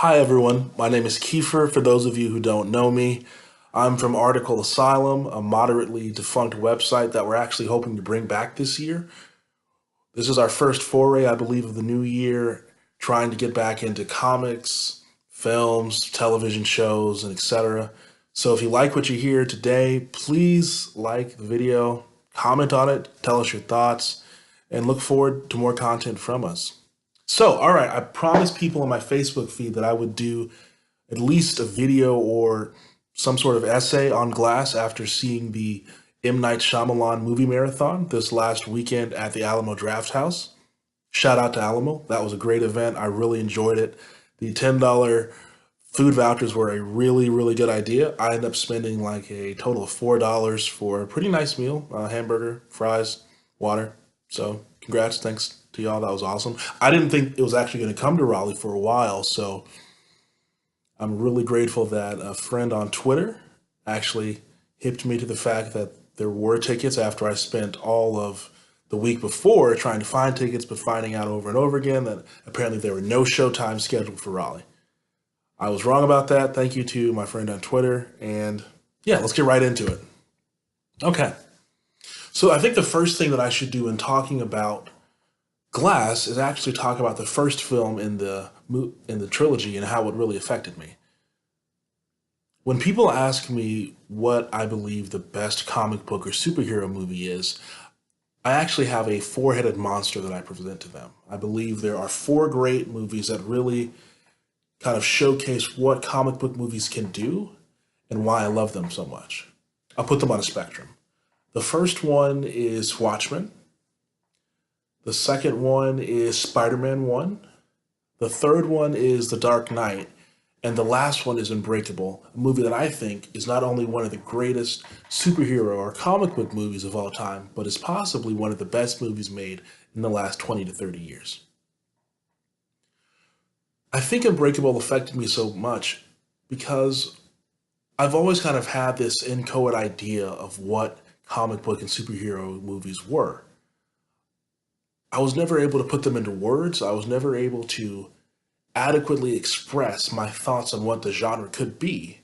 Hi, everyone. My name is Kiefer. For those of you who don't know me, I'm from Article Asylum, a moderately defunct website that we're actually hoping to bring back this year. This is our first foray, I believe, of the new year, trying to get back into comics, films, television shows, and etc. So if you like what you hear today, please like the video, comment on it, tell us your thoughts, and look forward to more content from us. So, all right, I promised people on my Facebook feed that I would do at least a video or some sort of essay on Glass after seeing the M. Night Shyamalan movie marathon this last weekend at the Alamo Draft House. Shout out to Alamo. That was a great event. I really enjoyed it. The $10 food vouchers were a really, really good idea. I ended up spending like a total of $4 for a pretty nice meal, hamburger, fries, water. So, congrats. Thanks to y'all. That was awesome. I didn't think it was actually going to come to Raleigh for a while. So, I'm really grateful that a friend on Twitter actually hipped me to the fact that there were tickets after I spent all of the week before trying to find tickets, but finding out over and over again that apparently there were no showtimes scheduled for Raleigh. I was wrong about that. Thank you to my friend on Twitter. And yeah, let's get right into it. Okay. So I think the first thing that I should do in talking about Glass is actually talk about the first film in the trilogy and how it really affected me. When people ask me what I believe the best comic book or superhero movie is, I actually have a four-headed monster that I present to them. I believe there are four great movies that really kind of showcase what comic book movies can do and why I love them so much. I'll put them on a spectrum. The first one is Watchmen. The second one is Spider-Man 1. The third one is The Dark Knight. And the last one is Unbreakable, a movie that I think is not only one of the greatest superhero or comic book movies of all time, but is possibly one of the best movies made in the last 20 to 30 years. I think Unbreakable affected me so much because I've always kind of had this inchoate idea of what comic book and superhero movies were. I was never able to put them into words. I was never able to adequately express my thoughts on what the genre could be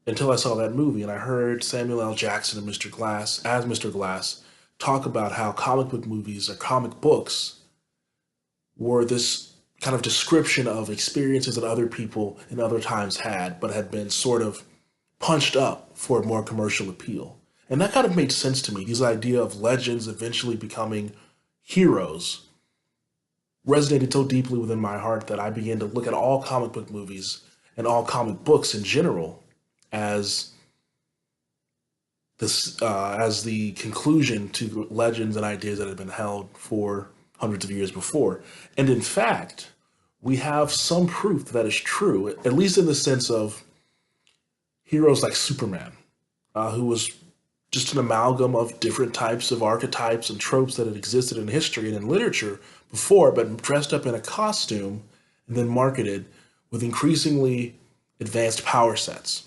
until I saw that movie and I heard Samuel L. Jackson and Mr. Glass, as Mr. Glass, talk about how comic book movies or comic books were this kind of description of experiences that other people in other times had, but had been sort of punched up for more commercial appeal. And that kind of made sense to me. This idea of legends eventually becoming heroes resonated so deeply within my heart that I began to look at all comic book movies and all comic books in general as as the conclusion to legends and ideas that had been held for hundreds of years before. And in fact, we have some proof that is true, at least in the sense of heroes like Superman, who was just an amalgam of different types of archetypes and tropes that had existed in history and in literature before, but dressed up in a costume and then marketed with increasingly advanced power sets.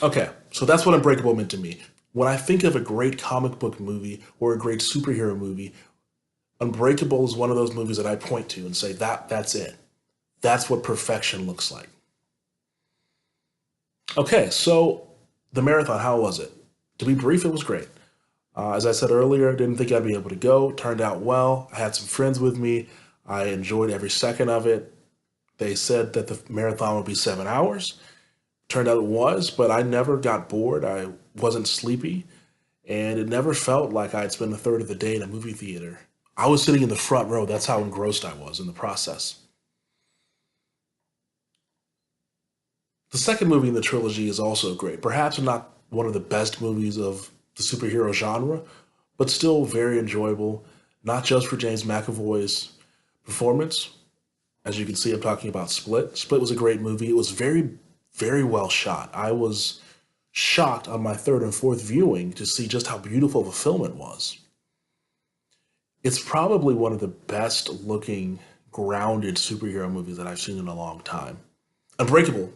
Okay, so that's what Unbreakable meant to me. When I think of a great comic book movie or a great superhero movie, Unbreakable is one of those movies that I point to and say that's it. That's what perfection looks like. Okay, so the marathon, how was it? To be brief, it was great. As I said earlier, didn't think I'd be able to go. Turned out well. I had some friends with me. I enjoyed every second of it. They said that the marathon would be 7 hours. Turned out it was, but I never got bored. I wasn't sleepy, and it never felt like I'd spent a third of the day in a movie theater. I was sitting in the front row. That's how engrossed I was in the process. The second movie in the trilogy is also great. Perhaps not one of the best movies of the superhero genre, but still very enjoyable, not just for James McAvoy's performance. As you can see, I'm talking about Split. Split was a great movie. It was very, very well shot. I was shocked on my third and fourth viewing to see just how beautiful of a film it was. It's probably one of the best looking, grounded superhero movies that I've seen in a long time. Unbreakable,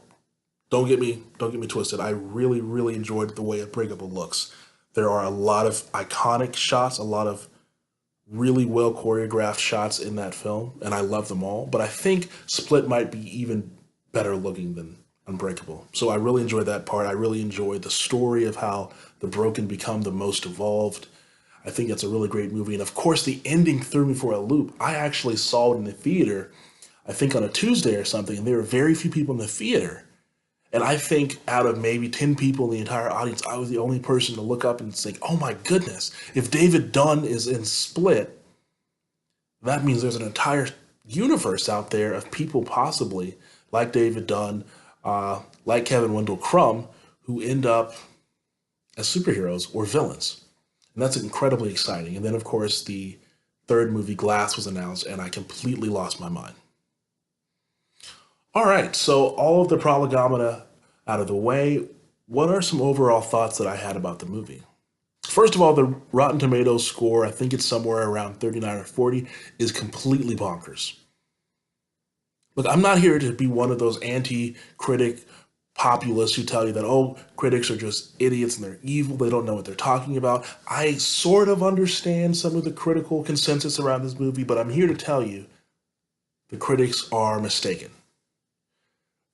don't get me twisted. I really, really enjoyed the way Unbreakable looks. There are a lot of iconic shots, a lot of really well choreographed shots in that film, and I love them all. But I think Split might be even better looking than Unbreakable. So I really enjoyed that part. I really enjoyed the story of how the Broken become the most evolved. I think it's a really great movie. And of course, the ending threw me for a loop. I actually saw it in the theater, I think on a Tuesday or something, and there were very few people in the theater. And I think out of maybe 10 people in the entire audience, I was the only person to look up and think, oh my goodness, if David Dunn is in Split, that means there's an entire universe out there of people possibly like David Dunn, like Kevin Wendell Crumb, who end up as superheroes or villains. And that's incredibly exciting. And then, of course, the third movie, Glass, was announced, and I completely lost my mind. All right, so all of the prolegomena out of the way, what are some overall thoughts that I had about the movie? First of all, the Rotten Tomatoes score, I think it's somewhere around 39 or 40, is completely bonkers. Look, I'm not here to be one of those anti critic populists who tell you that, oh, critics are just idiots and they're evil, they don't know what they're talking about. I sort of understand some of the critical consensus around this movie, but I'm here to tell you the critics are mistaken.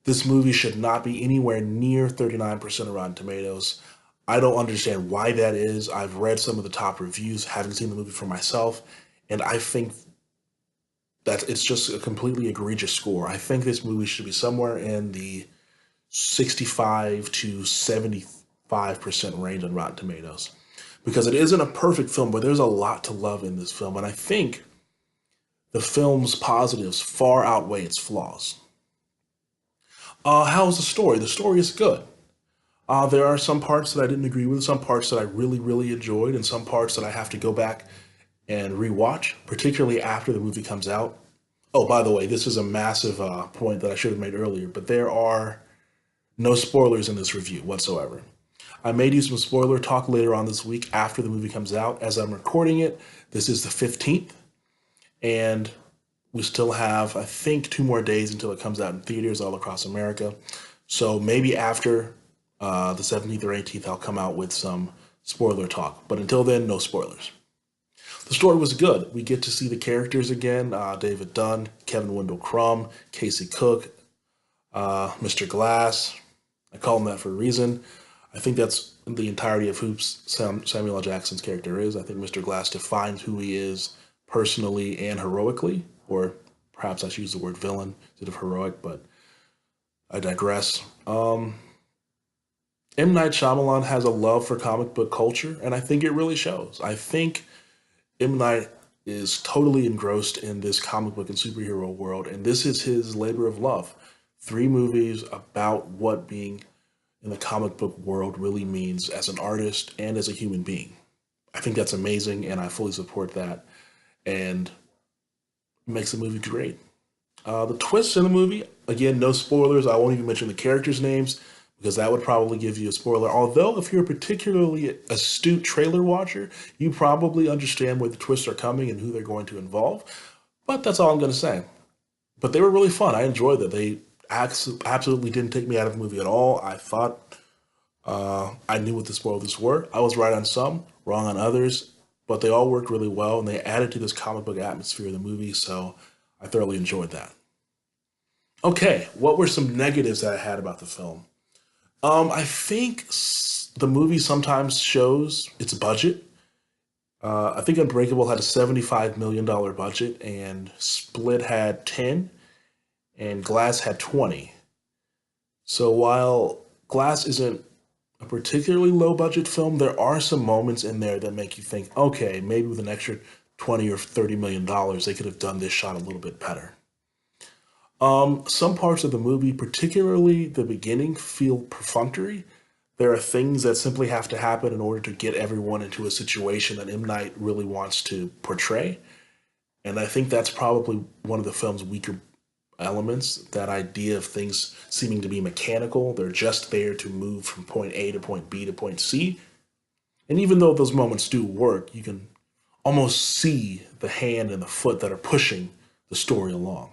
This movie should not be anywhere near 39% of Rotten Tomatoes. I don't understand why that is. I've read some of the top reviews, haven't seen the movie for myself, and I think that it's just a completely egregious score. I think this movie should be somewhere in the 65 to 75% range on Rotten Tomatoes because it isn't a perfect film, but there's a lot to love in this film, and I think the film's positives far outweigh its flaws. How's the story? The story is good. There are some parts that I didn't agree with, some parts that I really, really enjoyed, and some parts that I have to go back and rewatch, particularly after the movie comes out. Oh, by the way, this is a massive point that I should have made earlier, but there are no spoilers in this review whatsoever. I may do some spoiler talk later on this week after the movie comes out. As I'm recording it, this is the 15th, and we still have, I think, 2 more days until it comes out in theaters all across America. So maybe after the 17th or 18th, I'll come out with some spoiler talk. But until then, no spoilers. The story was good. We get to see the characters again, David Dunn, Kevin Wendell Crumb, Casey Cook, Mr. Glass. I call him that for a reason. I think that's the entirety of who Samuel L. Jackson's character is. I think Mr. Glass defines who he is personally and heroically, or perhaps I should use the word villain instead of heroic, but I digress. M. Night Shyamalan has a love for comic book culture, and I think it really shows. I think M. Night is totally engrossed in this comic book and superhero world, and this is his labor of love. 3 movies about what being in the comic book world really means as an artist and as a human being. I think that's amazing, and I fully support that, and makes the movie great. The twists in the movie, again, no spoilers. I won't even mention the characters' names because that would probably give you a spoiler. Although, if you're a particularly astute trailer watcher, you probably understand where the twists are coming and who they're going to involve. But that's all I'm going to say. But they were really fun. I enjoyed that. They absolutely didn't take me out of the movie at all. I thought I knew what the spoilers were. I was right on some, wrong on others, but they all worked really well and they added to this comic book atmosphere of the movie. So I thoroughly enjoyed that. Okay, what were some negatives that I had about the film? I think the movie sometimes shows its budget. I think Unbreakable had a $75 million budget, and Split had 10, and Glass had 20. So while Glass isn't a particularly low budget film, there are some moments in there that make you think, okay, maybe with an extra 20 or $30 million, they could have done this shot a little bit better. Some parts of the movie, particularly the beginning, feel perfunctory. There are things that simply have to happen in order to get everyone into a situation that M. Night really wants to portray. And I think that's probably one of the film's weaker elements, that idea of things seeming to be mechanical. They're just there to move from point A to point B to point C. And even though those moments do work, you can almost see the hand and the foot that are pushing the story along.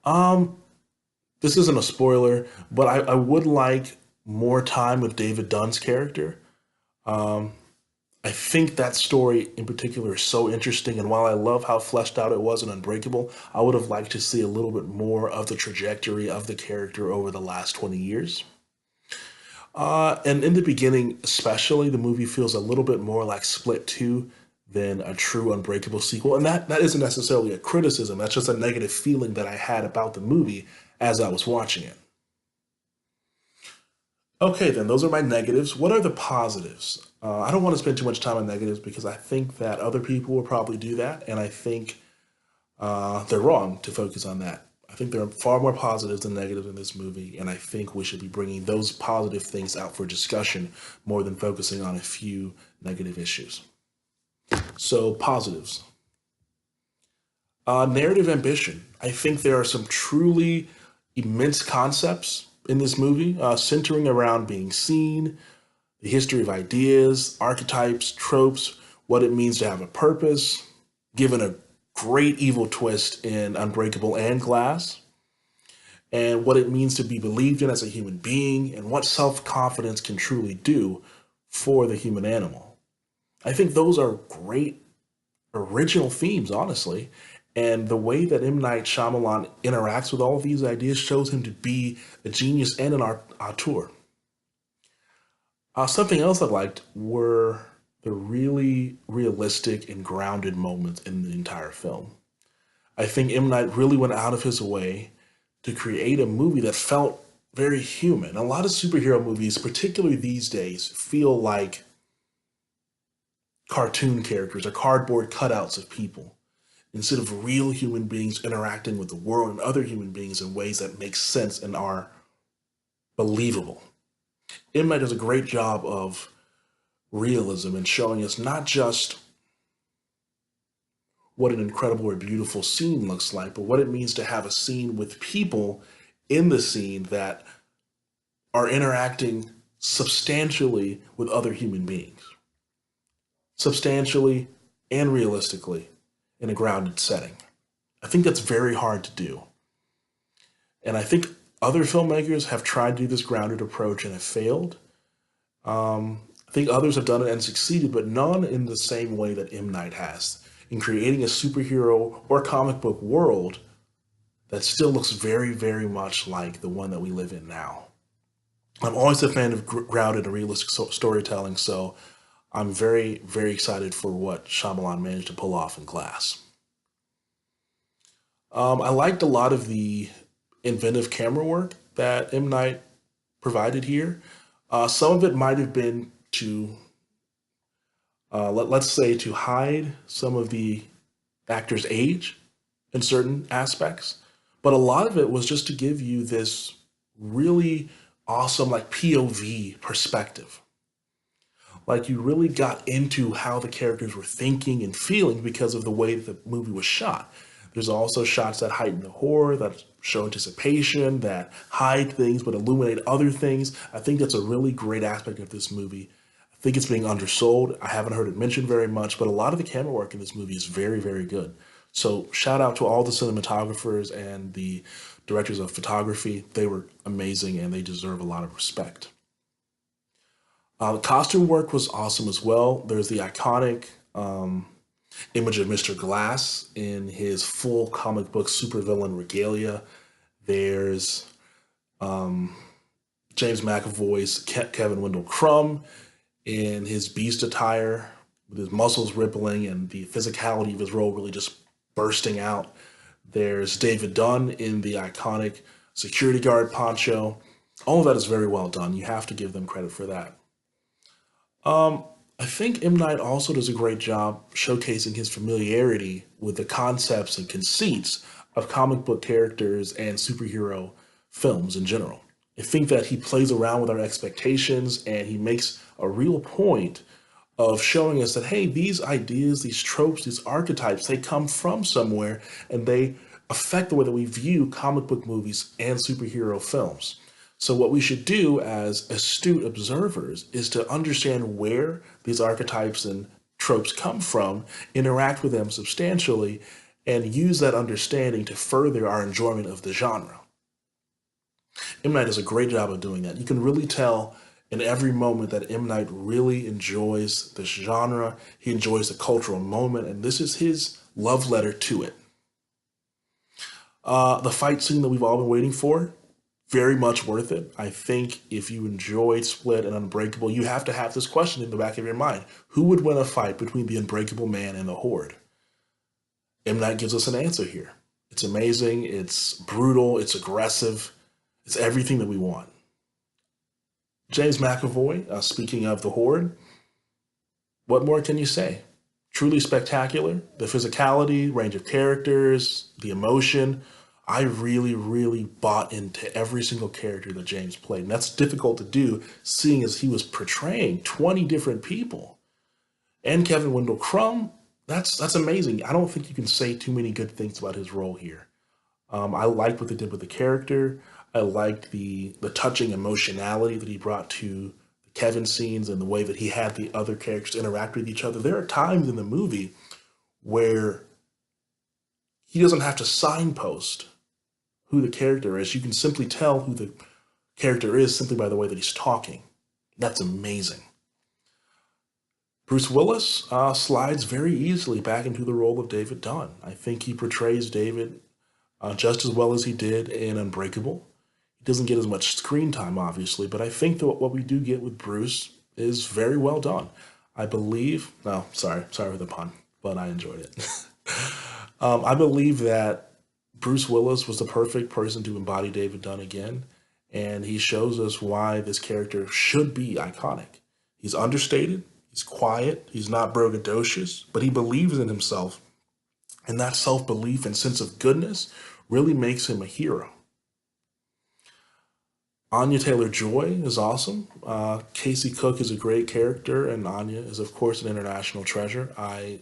Um, this isn't a spoiler, but I would like more time with David Dunn's character. Um, I think that story in particular is so interesting, and while I love how fleshed out it was in Unbreakable, I would have liked to see a little bit more of the trajectory of the character over the last 20 years. And in the beginning, especially, the movie feels a little bit more like Split 2 than a true Unbreakable sequel. And that isn't necessarily a criticism, that's just a negative feeling that I had about the movie as I was watching it. Okay, then, those are my negatives. What are the positives? I don't want to spend too much time on negatives because I think that other people will probably do that, and I think they're wrong to focus on that. I think there are far more positives than negatives in this movie, and I think we should be bringing those positive things out for discussion more than focusing on a few negative issues. So, positives. Narrative ambition. I think there are some truly immense concepts in this movie, centering around being seen, the history of ideas, archetypes, tropes, what it means to have a purpose, given a great evil twist in Unbreakable and Glass, and what it means to be believed in as a human being, and what self confidence can truly do for the human animal. I think those are great original themes, honestly. And the way that M. Night Shyamalan interacts with all of these ideas shows him to be a genius and an auteur. Something else I liked were the really realistic and grounded moments in the entire film. I think M. Night really went out of his way to create a movie that felt very human. A lot of superhero movies, particularly these days, feel like cartoon characters or cardboard cutouts of people instead of real human beings interacting with the world and other human beings in ways that make sense and are believable. M. Night does a great job of realism and showing us not just what an incredible or beautiful scene looks like, but what it means to have a scene with people in the scene that are interacting substantially with other human beings, substantially and realistically in a grounded setting. I think that's very hard to do. And I think other filmmakers have tried to do this grounded approach and have failed. I think others have done it and succeeded, but none in the same way that M. Night has in creating a superhero or comic book world that still looks very, very much like the one that we live in now. I'm always a fan of grounded and realistic storytelling, so I'm very, very excited for what Shyamalan managed to pull off in Glass. I liked a lot of the inventive camera work that M. Night provided here. Some of it might have been to, let's say, to hide some of the actor's age in certain aspects, but a lot of it was just to give you this really awesome, like POV perspective. Like you really got into how the characters were thinking and feeling because of the way that the movie was shot. There's also shots that heighten the horror, that show anticipation, that hide things but illuminate other things. I think that's a really great aspect of this movie. I think it's being undersold. I haven't heard it mentioned very much, but a lot of the camera work in this movie is very, very good. So shout out to all the cinematographers and the directors of photography. They were amazing and they deserve a lot of respect. The costume work was awesome as well. There's the iconic image of Mr. Glass in his full comic book supervillain regalia. There's James McAvoy's Kevin Wendell Crumb in his beast attire with his muscles rippling and the physicality of his role really just bursting out. There's David Dunn in the iconic security guard poncho. All of that is very well done. You have to give them credit for that. I think M. Night also does a great job showcasing his familiarity with the concepts and conceits of comic book characters and superhero films in general. I think that he plays around with our expectations and he makes a real point of showing us that, hey, these ideas, these tropes, these archetypes, they come from somewhere and they affect the way that we view comic book movies and superhero films. So what we should do as astute observers is to understand where these archetypes and tropes come from, interact with them substantially, and use that understanding to further our enjoyment of the genre. M. Night does a great job of doing that. You can really tell in every moment that M. Night really enjoys this genre. He enjoys the cultural moment, and this is his love letter to it. The fight scene that we've all been waiting for, very much worth it. I think if you enjoyed Split and Unbreakable, you have to have this question in the back of your mind. Who would win a fight between the Unbreakable Man and the Horde? M. Night gives us an answer here. It's amazing, it's brutal, it's aggressive, it's everything that we want. James McAvoy, speaking of the Horde, what more can you say? Truly spectacular. The physicality, range of characters, the emotion. I really, really bought into every single character that James played. And that's difficult to do, seeing as he was portraying 20 different people. And Kevin Wendell Crumb, that's amazing. I don't think you can say too many good things about his role here. I liked what they did with the character. I liked the touching emotionality that he brought to the Kevin scenes and the way that he had the other characters interact with each other. There are times in the movie where he doesn't have to signpost who the character is. You can simply tell who the character is simply by the way that he's talking. That's amazing. Bruce Willis slides very easily back into the role of David Dunn. I think he portrays David just as well as he did in Unbreakable. He doesn't get as much screen time, obviously, but I think that what we do get with Bruce is very well done. I believe, no, sorry for the pun, but I enjoyed it. I believe that Bruce Willis was the perfect person to embody David Dunn again, and he shows us why this character should be iconic. He's understated, he's quiet, he's not braggadocious, but he believes in himself, and that self-belief and sense of goodness really makes him a hero. Anya Taylor-Joy is awesome. Casey Cook is a great character, and Anya is, of course, an international treasure. I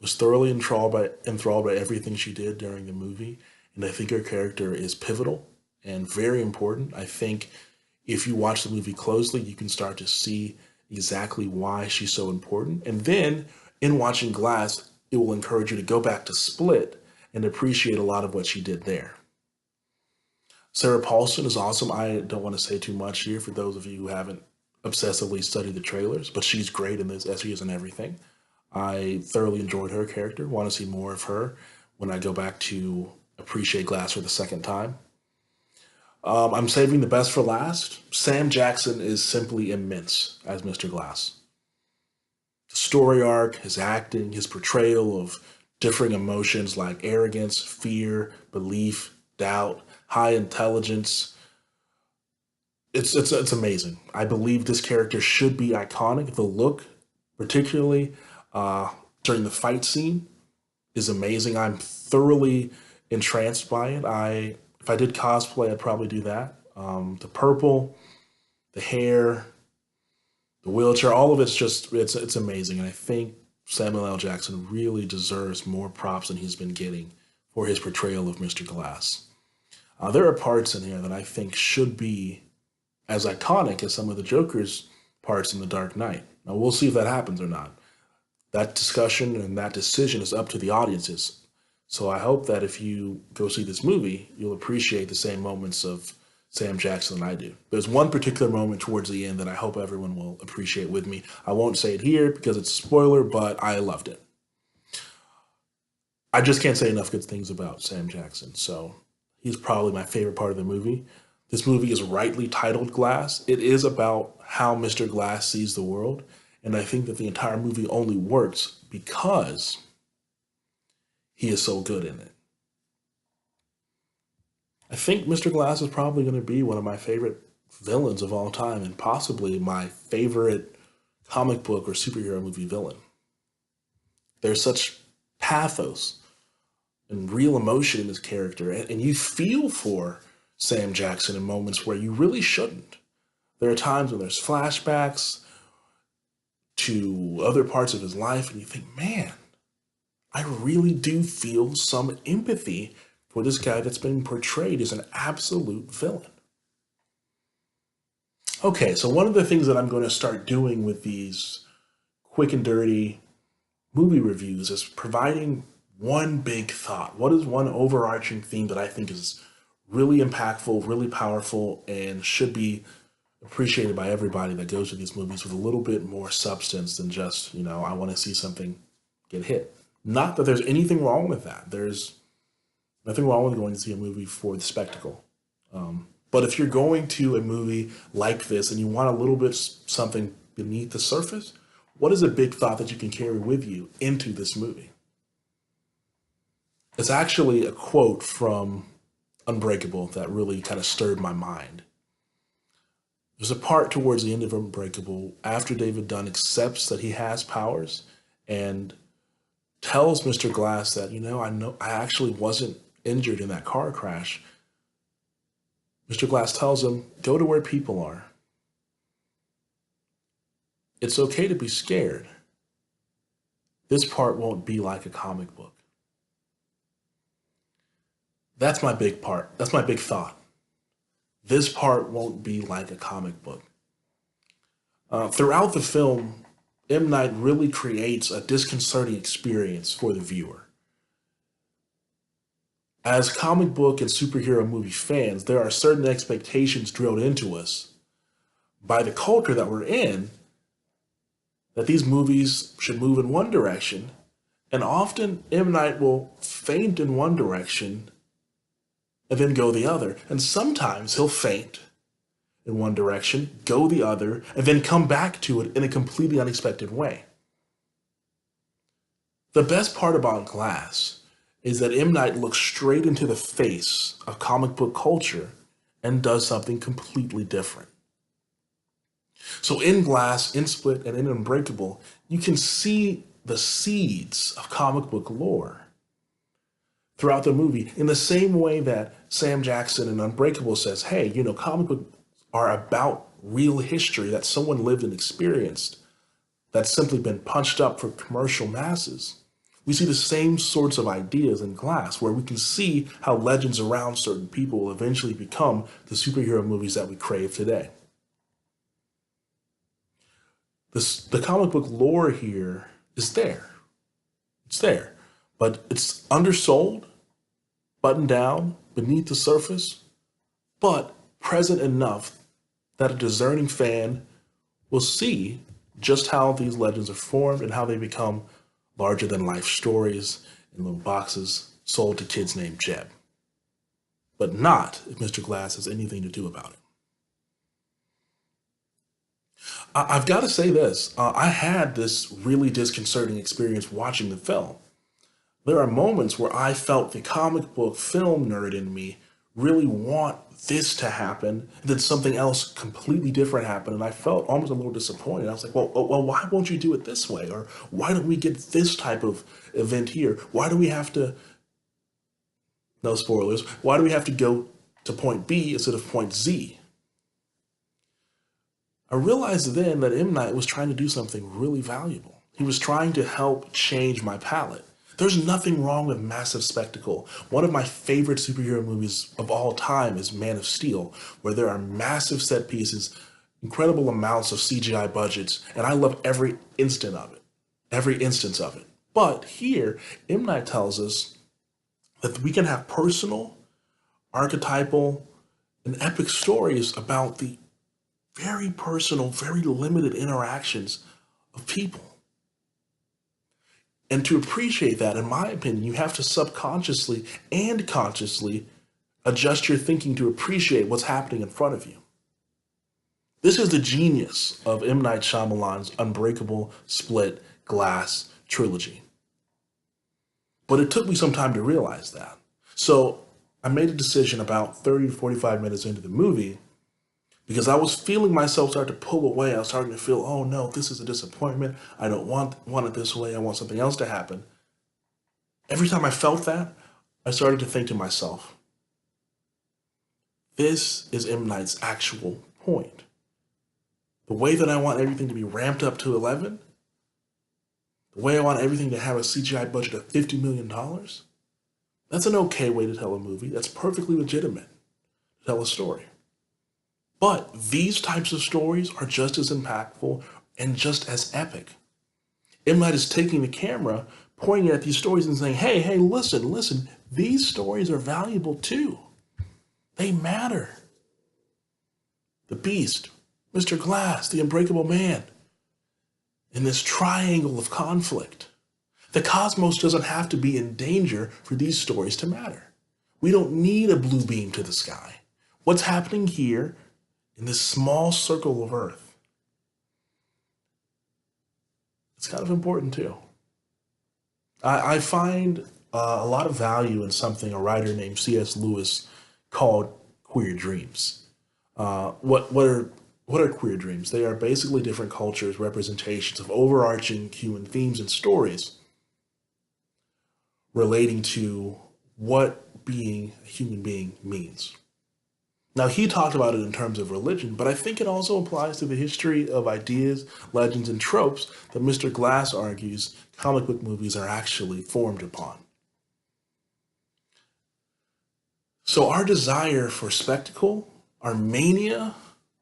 was thoroughly enthralled by everything she did during the movie, and I think her character is pivotal and very important. I think if you watch the movie closely, you can start to see exactly why she's so important. And then, in watching Glass, it will encourage you to go back to Split and appreciate a lot of what she did there. Sarah Paulson is awesome. I don't want to say too much here for those of you who haven't obsessively studied the trailers, but she's great in this, as she is in everything. I thoroughly enjoyed her character. Want to see more of her when I go back to appreciate Glass for the second time. I'm saving the best for last. Sam Jackson is simply immense as Mr. Glass. The story arc, his acting, his portrayal of differing emotions like arrogance, fear, belief, doubt, high intelligence. It's amazing. I believe this character should be iconic. The look, particularly during the fight scene, is amazing. I'm thoroughly entranced by it. If I did cosplay, I'd probably do that. The purple, the hair, the wheelchair, all of it's amazing. And I think Samuel L. Jackson really deserves more props than he's been getting for his portrayal of Mr. Glass. There are parts in here that I think should be as iconic as some of the Joker's parts in The Dark Knight. Now, we'll see if that happens or not. That discussion and that decision is up to the audiences. So I hope that if you go see this movie, you'll appreciate the same moments of Sam Jackson that I do. There's one particular moment towards the end that I hope everyone will appreciate with me. I won't say it here because it's a spoiler, but I loved it. I just can't say enough good things about Sam Jackson, so he's probably my favorite part of the movie. This movie is rightly titled Glass. It is about how Mr. Glass sees the world, and I think that the entire movie only works because he is so good in it. I think Mr. Glass is probably going to be one of my favorite villains of all time and possibly my favorite comic book or superhero movie villain. There's such pathos and real emotion in his character, and you feel for Sam Jackson in moments where you really shouldn't. There are times when there's flashbacks to other parts of his life, and you think, man, I really do feel some empathy for this guy that's been portrayed as an absolute villain. Okay, so one of the things that I'm going to start doing with these quick and dirty movie reviews is providing one big thought. What is one overarching theme that I think is really impactful, really powerful, and should be appreciated by everybody that goes to these movies with a little bit more substance than just, I want to see something get hit. Not that there's anything wrong with that. There's nothing wrong with going to see a movie for the spectacle. But if you're going to a movie like this and you want a little bit something beneath the surface, what is a big thought that you can carry with you into this movie? It's actually a quote from Unbreakable that really kind of stirred my mind. There's a part towards the end of Unbreakable after David Dunn accepts that he has powers and tells Mr. Glass that, I actually wasn't injured in that car crash. Mr. Glass tells him, go to where people are. It's okay to be scared. This part won't be like a comic book. That's my big part. That's my big thought. This part won't be like a comic book. Throughout the film, M. Night really creates a disconcerting experience for the viewer. As comic book and superhero movie fans, there are certain expectations drilled into us by the culture that we're in that these movies should move in one direction, and often M. Night will faint in one direction and then go the other. And sometimes he'll faint in one direction, go the other, and then come back to it in a completely unexpected way. The best part about Glass is that M. Night looks straight into the face of comic book culture and does something completely different. So in Glass, in Split, and in Unbreakable, you can see the seeds of comic book lore throughout the movie, in the same way that Sam Jackson in Unbreakable says, hey, comic books are about real history that someone lived and experienced that's simply been punched up for commercial masses. We see the same sorts of ideas in Glass, where we can see how legends around certain people will eventually become the superhero movies that we crave today. The comic book lore here is there. It's there, but it's undersold, buttoned down, beneath the surface, but present enough that a discerning fan will see just how these legends are formed and how they become larger than life stories in little boxes sold to kids named Jeb. But not if Mr. Glass has anything to do about it. I've got to say this. I had this really disconcerting experience watching the film. There are moments where I felt the comic book film nerd in me really want this to happen, and then something else completely different happened, and I felt almost a little disappointed. I was like, well, why won't you do it this way? Or why don't we get this type of event here? Why do we have to, no spoilers, why do we have to go to point B instead of point Z? I realized then that M. Night was trying to do something really valuable. He was trying to help change my palette. There's nothing wrong with massive spectacle. One of my favorite superhero movies of all time is Man of Steel, where there are massive set pieces, incredible amounts of CGI budgets, and I love every instant of it, every instance of it. But here, M. Night tells us that we can have personal, archetypal, and epic stories about the very personal, very limited interactions of people. And to appreciate that, in my opinion, you have to subconsciously and consciously adjust your thinking to appreciate what's happening in front of you. This is the genius of M. Night Shyamalan's Unbreakable, Split, Glass trilogy. But it took me some time to realize that. So I made a decision about 30 to 45 minutes into the movie, because I was feeling myself start to pull away. I was starting to feel, oh no, this is a disappointment. I don't want it this way. I want something else to happen. Every time I felt that, I started to think to myself, this is M. Night's actual point. The way that I want everything to be ramped up to 11, the way I want everything to have a CGI budget of $50 million, that's an okay way to tell a movie. That's perfectly legitimate to tell a story. But these types of stories are just as impactful and just as epic. M. Night is taking the camera, pointing at these stories and saying, hey, listen, these stories are valuable too. They matter. The Beast, Mr. Glass, the unbreakable man, in this triangle of conflict. The cosmos doesn't have to be in danger for these stories to matter. We don't need a blue beam to the sky. What's happening here in this small circle of Earth? It's kind of important too. I find a lot of value in something a writer named C.S. Lewis called queer dreams. What are queer dreams? They are basically different cultures' representations of overarching human themes and stories relating to what being a human being means. Now, he talked about it in terms of religion, but I think it also applies to the history of ideas, legends, and tropes that Mr. Glass argues comic book movies are actually formed upon. So, our desire for spectacle, our mania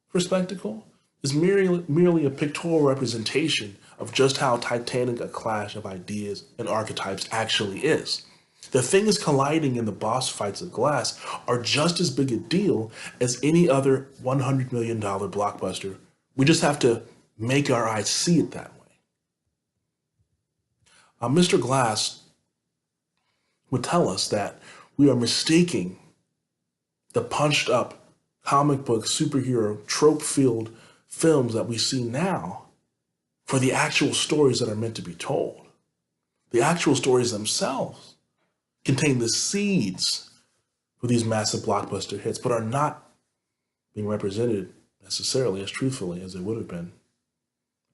for spectacle, is merely a pictorial representation of just how titanic a clash of ideas and archetypes actually is. The things colliding in the boss fights of Glass are just as big a deal as any other $100 million blockbuster. We just have to make our eyes see it that way. Mr. Glass would tell us that we are mistaking the punched up comic book superhero trope filled films that we see now for the actual stories that are meant to be told. The actual stories themselves contain the seeds for these massive blockbuster hits, but are not being represented necessarily as truthfully as they would have been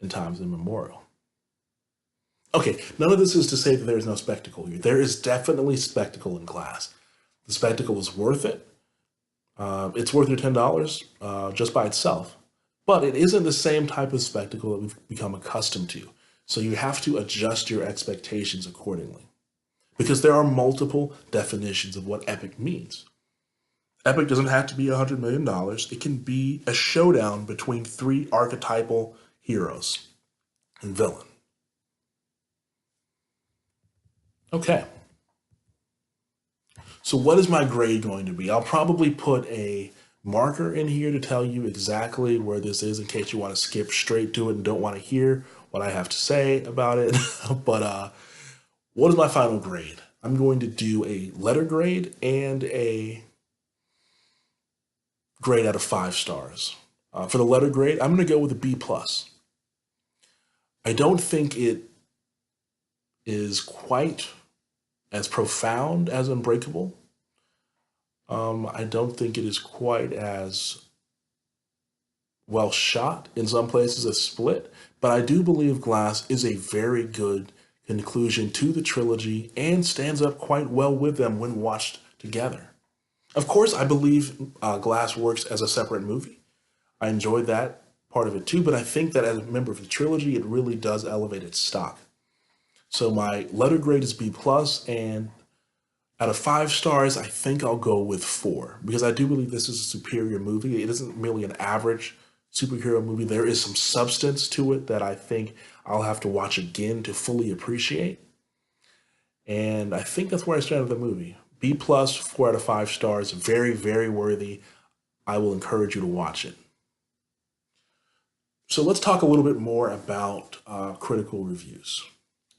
in times immemorial. Okay, none of this is to say that there is no spectacle here. There is definitely spectacle in Glass. The spectacle is worth it. It's worth your $10 just by itself. But it isn't the same type of spectacle that we've become accustomed to. So you have to adjust your expectations accordingly. Because there are multiple definitions of what epic means. Epic doesn't have to be $100 million. It can be a showdown between three archetypal heroes and villain. Okay. So what is my grade going to be? I'll probably put a marker in here to tell you exactly where this is in case you want to skip straight to it and don't want to hear what I have to say about it. But what is my final grade? I'm going to do a letter grade and a grade out of 5 stars. For the letter grade, I'm going to go with a B+. I don't think it is quite as profound as Unbreakable. I don't think it is quite as well shot in some places as Split, but I do believe Glass is a very good conclusion to the trilogy and stands up quite well with them when watched together. Of course, I believe Glass works as a separate movie. I enjoyed that part of it too, but I think that as a member of the trilogy, it really does elevate its stock. So my letter grade is B+, and out of 5 stars, I think I'll go with 4 because I do believe this is a superior movie. It isn't merely an average superhero movie. There is some substance to it that I think I'll have to watch again to fully appreciate. And I think that's where I stand with the movie. B+, 4 out of 5 stars. Very, very worthy. I will encourage you to watch it. So let's talk a little bit more about critical reviews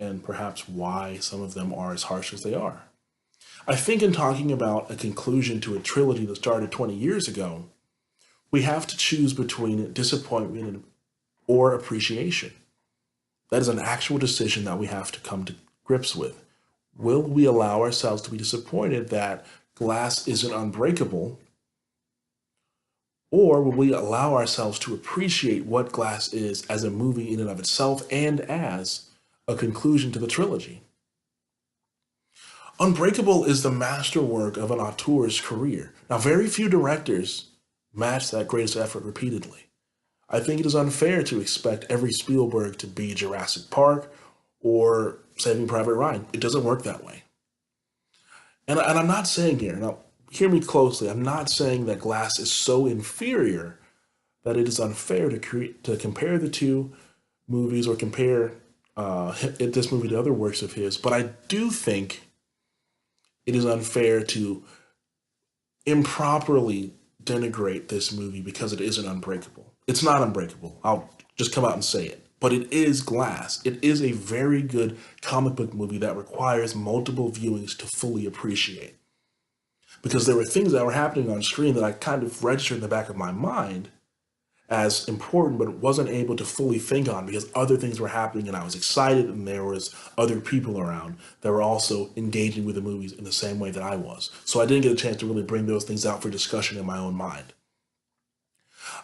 and perhaps why some of them are as harsh as they are. I think in talking about a conclusion to a trilogy that started 20 years ago, we have to choose between disappointment or appreciation. That is an actual decision that we have to come to grips with. Will we allow ourselves to be disappointed that Glass isn't unbreakable? Or will we allow ourselves to appreciate what Glass is as a movie in and of itself and as a conclusion to the trilogy? Unbreakable is the masterwork of an auteur's career. Now, very few directors match that greatest effort repeatedly. I think it is unfair to expect every Spielberg to be Jurassic Park or Saving Private Ryan. It doesn't work that way. And I'm not saying here, now hear me closely, I'm not saying that Glass is so inferior that it is unfair to compare the two movies or compare this movie to other works of his, but I do think it is unfair to improperly denigrate this movie because it isn't Unbreakable. It's not Unbreakable. I'll just come out and say it. But it is Glass. It is a very good comic book movie that requires multiple viewings to fully appreciate. Because there were things that were happening on screen that I kind of registered in the back of my mind as important, but wasn't able to fully think on because other things were happening and I was excited and there was other people around that were also engaging with the movies in the same way that I was. So I didn't get a chance to really bring those things out for discussion in my own mind.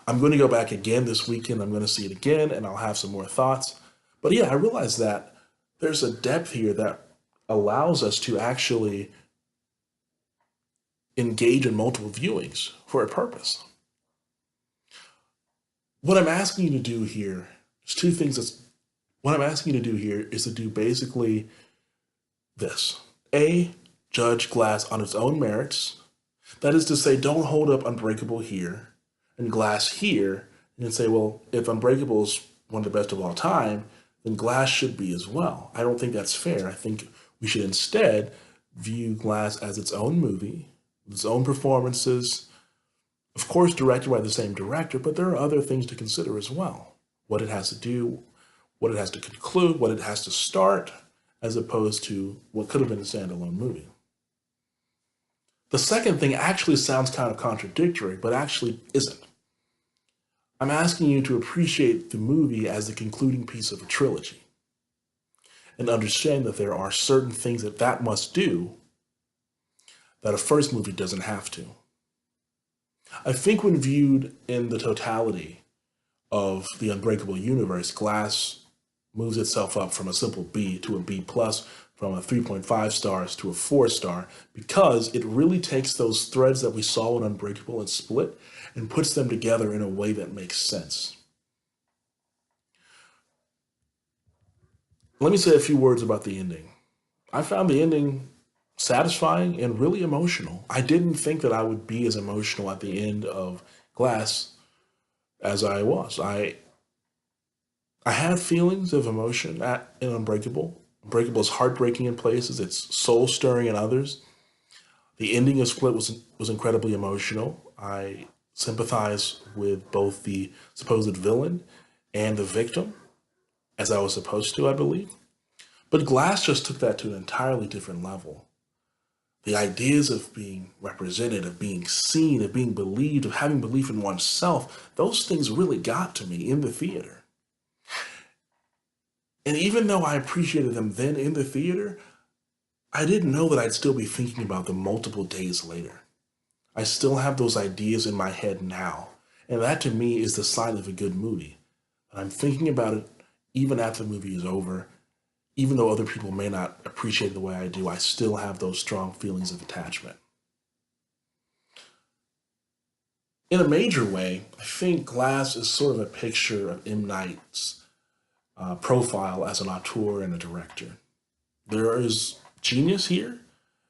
I'm going to go back again this weekend. I'm going to see it again and I'll have some more thoughts. But yeah, I realized that there's a depth here that allows us to actually engage in multiple viewings for a purpose. What I'm asking you to do here is two things. What I'm asking you to do here is to do basically this. A, judge Glass on its own merits. That is to say, don't hold up Unbreakable here and Glass here and say, well, if Unbreakable is one of the best of all time, then Glass should be as well. I don't think that's fair. I think we should instead view Glass as its own movie, its own performances, of course directed by the same director, but there are other things to consider as well. What it has to do, what it has to conclude, what it has to start, as opposed to what could have been a standalone movie. The second thing actually sounds kind of contradictory, but actually isn't. I'm asking you to appreciate the movie as the concluding piece of a trilogy and understand that there are certain things that that must do that a first movie doesn't have to. I think when viewed in the totality of the Unbreakable universe, Glass moves itself up from a simple B to a B plus, from a 3.5 stars to a 4 star, because it really takes those threads that we saw in Unbreakable and Split and puts them together in a way that makes sense. Let me say a few words about the ending. I found the ending satisfying and really emotional. I didn't think that I would be as emotional at the end of Glass as I was. I had feelings of emotion in Unbreakable. Unbreakable is heartbreaking in places. It's soul stirring in others. The ending of Split was incredibly emotional. I sympathize with both the supposed villain and the victim, as I was supposed to, I believe. But Glass just took that to an entirely different level. The ideas of being represented, of being seen, of being believed, of having belief in oneself, those things really got to me in the theater. And even though I appreciated them then in the theater, I didn't know that I'd still be thinking about them multiple days later. I still have those ideas in my head now. And that to me is the sign of a good movie. I'm thinking about it even after the movie is over. Even though other people may not appreciate it the way I do, I still have those strong feelings of attachment. In a major way, I think Glass is sort of a picture of M. Night's profile as an auteur and a director. There is genius here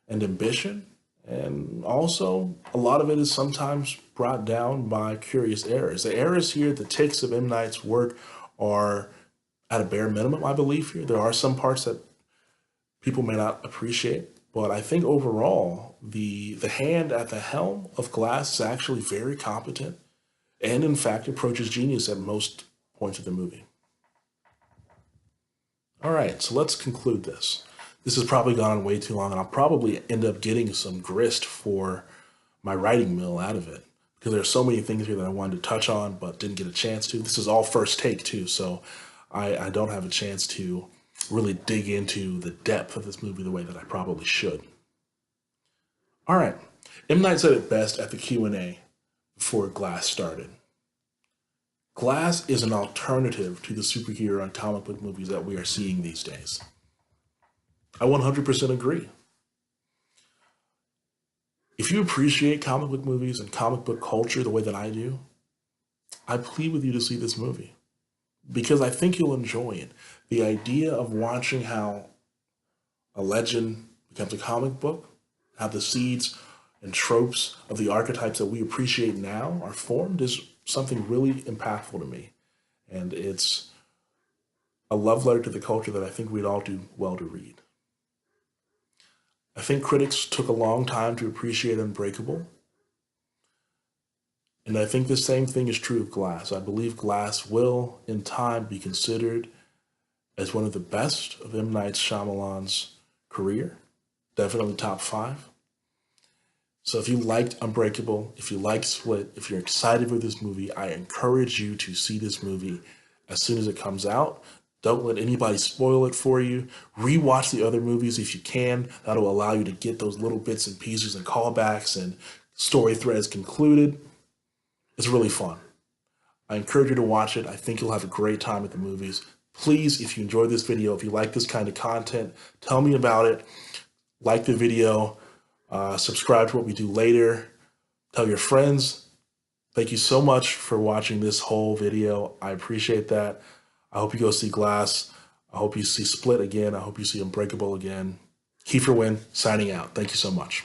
and ambition, and also a lot of it is sometimes brought down by curious errors. The errors here, the ticks of M. Night's work are at a bare minimum, I believe here. There are some parts that people may not appreciate, but I think overall, the hand at the helm of Glass is actually very competent and in fact approaches genius at most points of the movie. All right, so let's conclude this. This has probably gone on way too long, and I'll probably end up getting some grist for my writing mill out of it because there are so many things here that I wanted to touch on but didn't get a chance to. This is all first take too, so I don't have a chance to really dig into the depth of this movie the way that I probably should. All right, M. Night said it best at the Q&A before Glass started. Glass is an alternative to the superhero and comic book movies that we are seeing these days. I 100% agree. If you appreciate comic book movies and comic book culture the way that I do, I plead with you to see this movie because I think you'll enjoy it. The idea of watching how a legend becomes a comic book, how the seeds and tropes of the archetypes that we appreciate now are formed is something really impactful to me. And it's a love letter to the culture that I think we'd all do well to read. I think critics took a long time to appreciate Unbreakable. And I think the same thing is true of Glass. I believe Glass will, in time, be considered as one of the best of M. Night Shyamalan's career. Definitely top five. So if you liked Unbreakable, if you liked Split, if you're excited for this movie, I encourage you to see this movie as soon as it comes out. Don't let anybody spoil it for you. Rewatch the other movies if you can. That'll allow you to get those little bits and pieces and callbacks and story threads concluded. It's really fun. I encourage you to watch it. I think you'll have a great time at the movies. Please, if you enjoyed this video, if you like this kind of content, tell me about it. Like the video, subscribe to what we do later. Tell your friends. Thank you so much for watching this whole video. I appreciate that. I hope you go see Glass. I hope you see Split again. I hope you see Unbreakable again. Kiefer Wynn, signing out. Thank you so much.